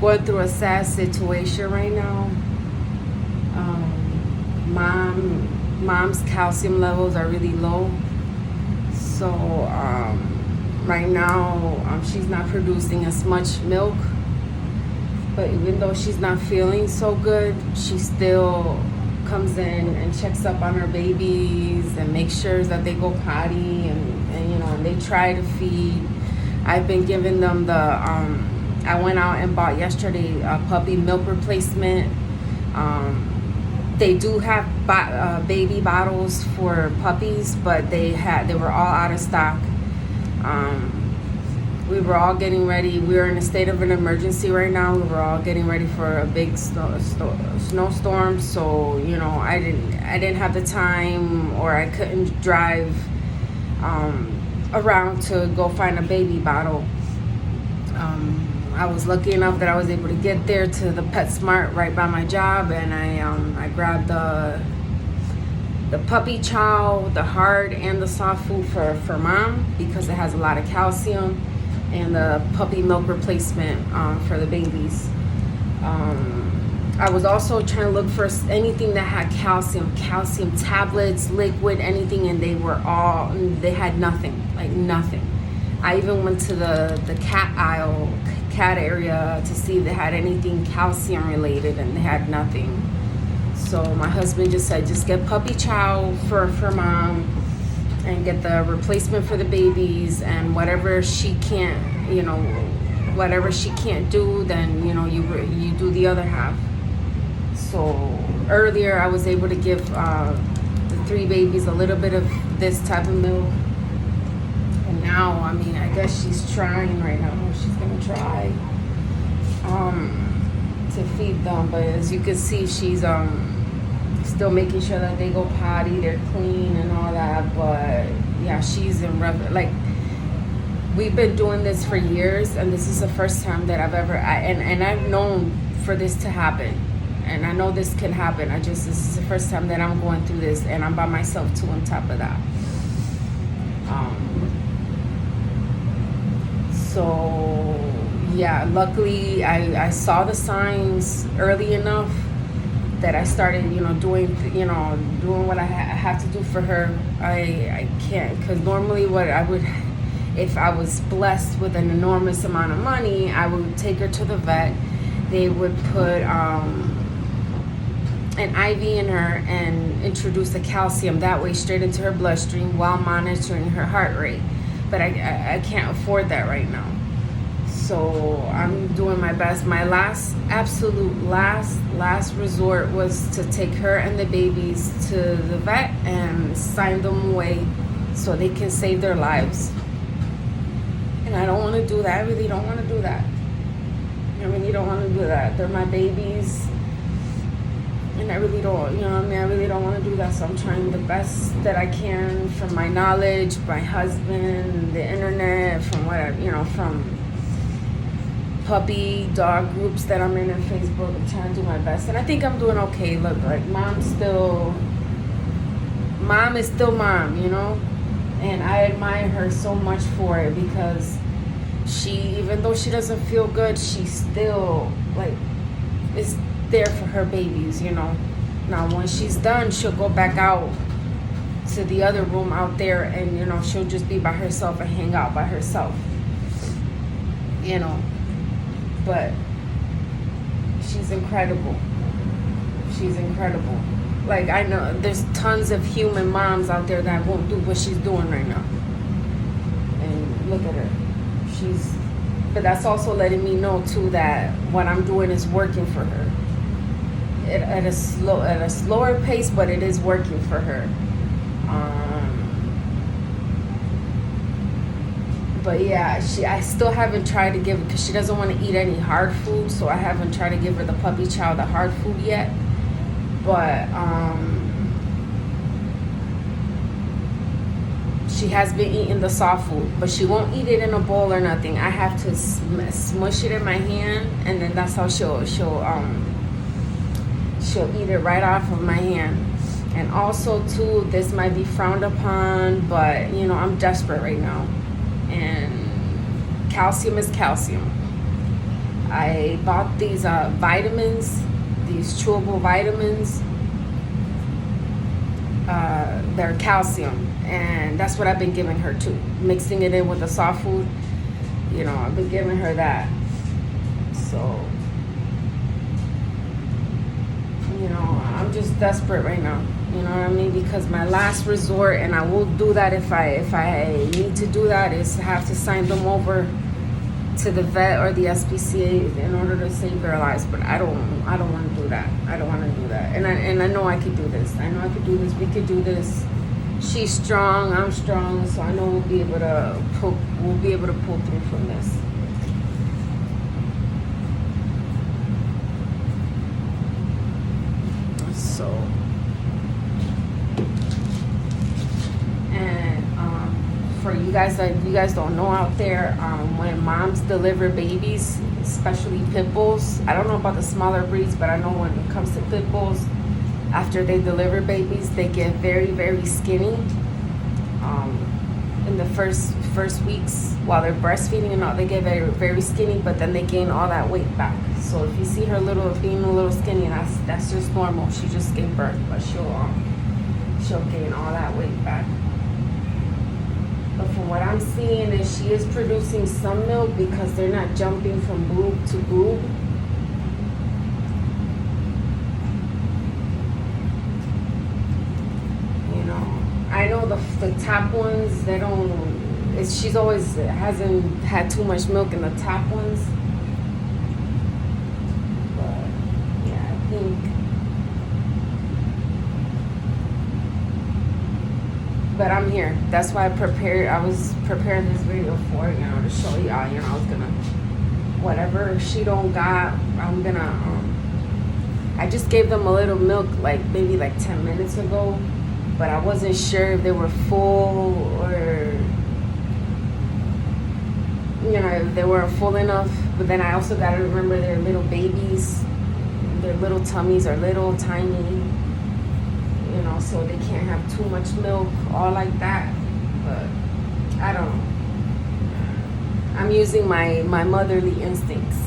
going through a sad situation right now. Mom's calcium levels are really low. So right now she's not producing as much milk. But even though she's not feeling so good, she still comes in and checks up on her babies and makes sure that they go potty and they try to feed. I've been giving them I went out and bought yesterday a puppy milk replacement. They do have baby bottles for puppies, but they were all out of stock. We were all getting ready. We were in a state of an emergency right now. We were all getting ready for a big snowstorm. So I didn't have the time, or I couldn't drive around to go find a baby bottle. I was lucky enough that I was able to get there to the PetSmart right by my job, and I grabbed the puppy chow, the hard and the soft food for mom, because it has a lot of calcium, and the puppy milk replacement for the babies. I was also trying to look for anything that had calcium tablets, liquid, anything, and they had nothing, like nothing. I even went to the cat area to see if they had anything calcium related, and they had nothing. So my husband just said, just get puppy chow for mom, and get the replacement for the babies, and whatever she can't do, then you do the other half. So earlier I was able to give the 3 babies a little bit of this type of milk. And now, I guess she's trying right now. She's gonna try to feed them. But as you can see, she's still making sure that they go potty, they're clean and all that. But yeah, she's in rough. Like, we've been doing this for years, and this is the first time that I've ever. And I've known for this to happen, and I know this can happen. This is the first time that I'm going through this, and I'm by myself too. On top of that. So yeah, luckily I saw the signs early enough that I started, doing what I have to do for her. I can't, because normally what I would, if I was blessed with an enormous amount of money, I would take her to the vet. They would put an IV in her and introduce the calcium that way straight into her bloodstream while monitoring her heart rate. But I can't afford that right now. So I'm doing my best. My absolute last resort was to take her and the babies to the vet and sign them away so they can save their lives. And I don't want to do that. I really don't want to do that. I really don't want to do that. They're my babies. And I really don't, I really don't want to do that. So I'm trying the best that I can from my knowledge, my husband, the internet, from whatever, from puppy, dog groups that I'm in Facebook. I'm trying to do my best. And I think I'm doing okay. Look, like, mom is still mom, And I admire her so much for it, because even though she doesn't feel good, she still, is there for her babies, Now, when she's done, she'll go back out to the other room out there, and, she'll just be by herself and hang out by herself, But she's incredible. She's incredible. Like, I know there's tons of human moms out there that won't do what she's doing right now. And look at her. But that's also letting me know too that what I'm doing is working for her. At a slower pace, but it is working for her. But yeah, I still haven't tried to give her, because she doesn't want to eat any hard food, so I haven't tried to give her the puppy chow, the hard food yet. But she has been eating the soft food, but she won't eat it in a bowl or nothing. I have to smush it in my hand, and then that's how she'll eat it right off of my hand. And also too, this might be frowned upon, but I'm desperate right now, and calcium is calcium. I bought these vitamins, these chewable vitamins. They're calcium, and that's what I've been giving her too. Mixing it in with the soft food, I've been giving her that. So, I'm just desperate right now. You know what I mean? Because my last resort, and I will do that if I need to do that, is have to sign them over to the vet or the SPCA in order to save their lives. But I don't want to do that. I don't want to do that. And I know I could do this. I know I could do this. We could do this. She's strong. I'm strong. So I know we'll be able to pull through from this. So, and for you guys don't know out there, when moms deliver babies, especially pit bulls, I don't know about the smaller breeds, but I know when it comes to pit bulls, after they deliver babies, they get very, very skinny. In the first weeks while they're breastfeeding and all, they get very, very skinny, but then they gain all that weight back. So if you see her being a little skinny, that's just normal. She just gave birth, but she'll gain all that weight back. But from what I'm seeing is she is producing some milk because they're not jumping from boob to boob. I know the top ones, they don't. She's always hasn't had too much milk in the top ones. But yeah, I think. But I'm here. That's why I was preparing this video for, to show y'all. I was gonna, whatever she don't got, I'm gonna. I just gave them a little milk, maybe 10 minutes ago. But I wasn't sure if they were full or, if they weren't full enough. But then I also got to remember they're little babies. Their little tummies are little, tiny, so they can't have too much milk, all like that. But I don't know. I'm using my motherly instincts.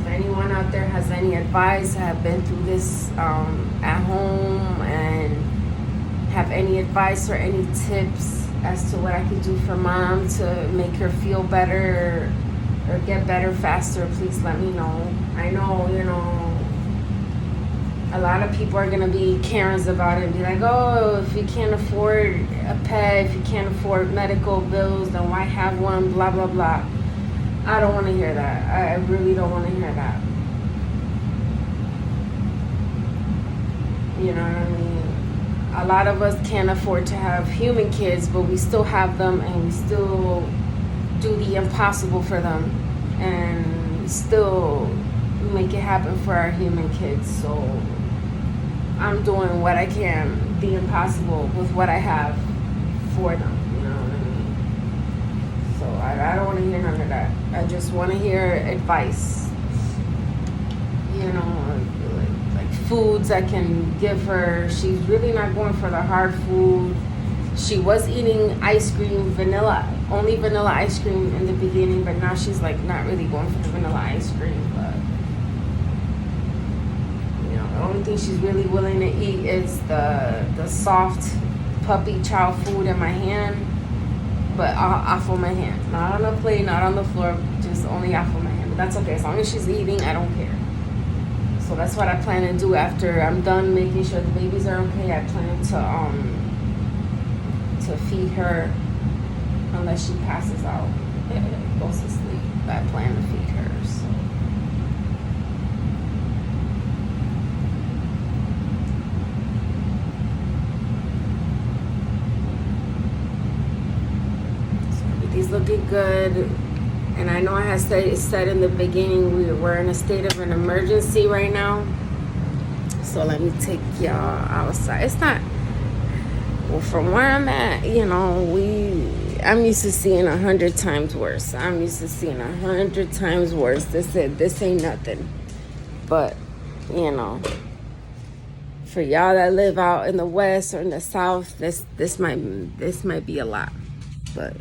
Anyone out there has any advice, have been through this at home, and have any advice or any tips as to what I could do for mom to make her feel better or get better faster, please let me know. I know, a lot of people are going to be Karens about it and be like, oh, if you can't afford a pet, if you can't afford medical bills, then why have one, blah, blah, blah. I don't want to hear that. I really don't want to hear that. You know what I mean? A lot of us can't afford to have human kids, but we still have them, and we still do the impossible for them, and we still make it happen for our human kids. So I'm doing what I can, the impossible, with what I have for them. I don't want to hear none of that. I just want to hear advice. Like foods I can give her. She's really not going for the hard food. She was eating ice cream, only vanilla ice cream in the beginning, but now she's not really going for the vanilla ice cream. But the only thing she's really willing to eat is the soft puppy chow food in my hand. But off of my hand. Not on the plate, not on the floor, just only off of my hand. But that's okay. As long as she's eating, I don't care. So that's what I plan to do after I'm done making sure the babies are okay. I plan to feed her unless she passes out, goes to sleep. I plan to feed her. So. He's looking good, and I know I had said in the beginning we're in a state of an emergency right now. So let me take y'all outside. It's not, well, from where I'm at, I'm used to seeing 100 times worse. This ain't nothing. But For y'all that live out in the west or in the south, this might be a lot. But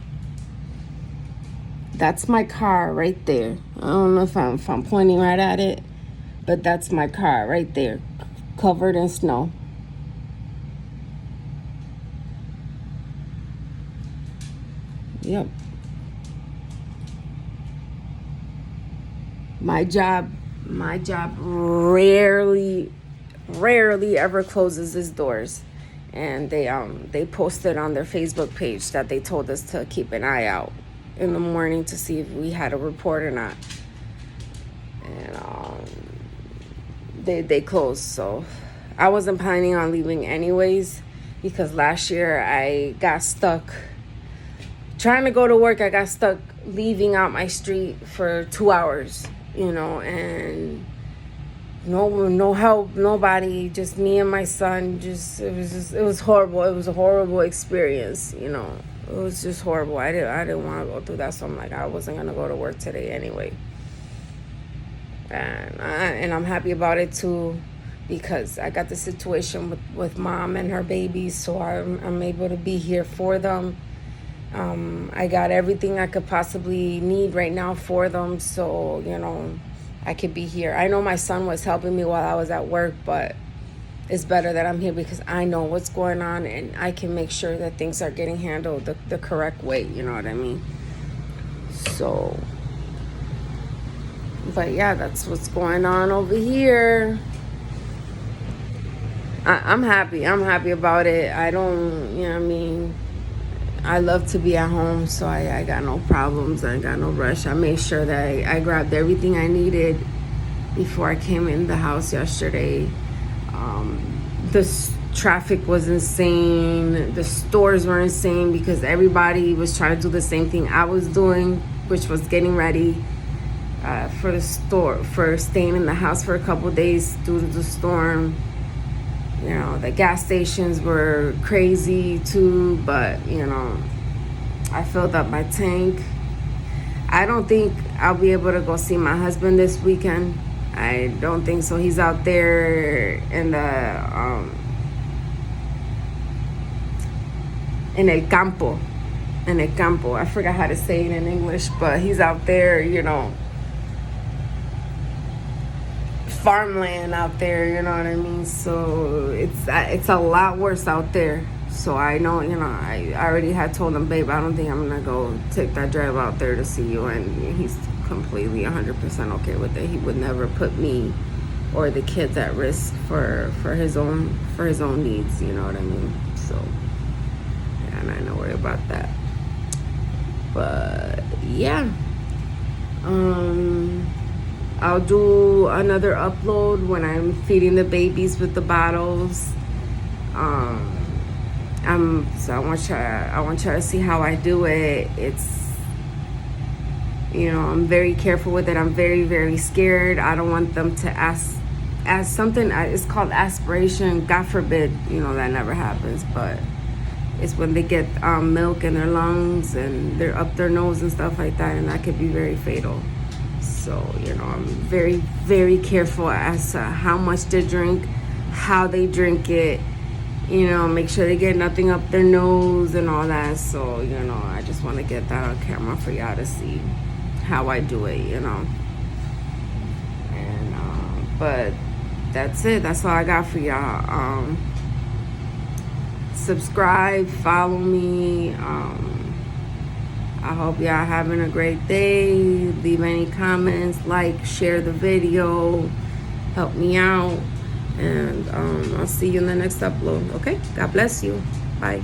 that's my car right there. I don't know if I'm pointing right at it, but that's my car right there, covered in snow. Yep. My job rarely ever closes its doors. And they posted on their Facebook page that they told us to keep an eye out in the morning to see if we had a report or not. And they closed, so I wasn't planning on leaving anyways, because last year I got stuck trying to go to work. I got stuck leaving out my street for 2 hours, and no help, nobody, just me and my son. It was horrible. It was a horrible experience, It was just horrible. I didn't want to go through that, so I'm like, I wasn't gonna go to work today anyway. And I'm happy about it too, because I got the situation with mom and her babies, so I'm able to be here for them. I got everything I could possibly need right now for them, so I could be here. I know my son was helping me while I was at work, but it's better that I'm here because I know what's going on and I can make sure that things are getting handled the correct way, you know what I mean? So, but yeah, that's what's going on over here. I'm happy. I'm happy about it. I don't, I love to be at home, so I got no problems. I got no rush. I made sure that I grabbed everything I needed before I came in the house yesterday. The traffic was insane. The stores were insane because everybody was trying to do the same thing I was doing, which was getting ready for staying in the house for a couple of days due to the storm. The gas stations were crazy too, but I filled up my tank. I don't think I'll be able to go see my husband this weekend. I don't think so. He's out there in el campo. I forgot how to say it in English, but he's out there, farmland out there, you know what I mean? So it's a lot worse out there. So I know, I already had told him, babe, I don't think I'm gonna go take that drive out there to see you, and he's completely 100% okay with it. He would never put me or the kids at risk for his own needs, you know what I mean? So yeah, and I don't worry about that. But yeah, I'll do another upload when I'm feeding the babies with the bottles. I want you to see how I do it. It's, I'm very careful with it. I'm very, very scared. I don't want them to ask something. It's called aspiration. God forbid, that never happens. But it's when they get milk in their lungs and they're up their nose and stuff like that, and that could be very fatal. So, I'm very, very careful as to how much they drink, how they drink it, make sure they get nothing up their nose and all that. So, I just want to get that on camera for y'all to see how I do it, And, but that's it. That's all I got for y'all. Subscribe, follow me. I hope y'all having a great day. Leave any comments, like, share the video, help me out, and I'll see you in the next upload. Okay? God bless you. Bye.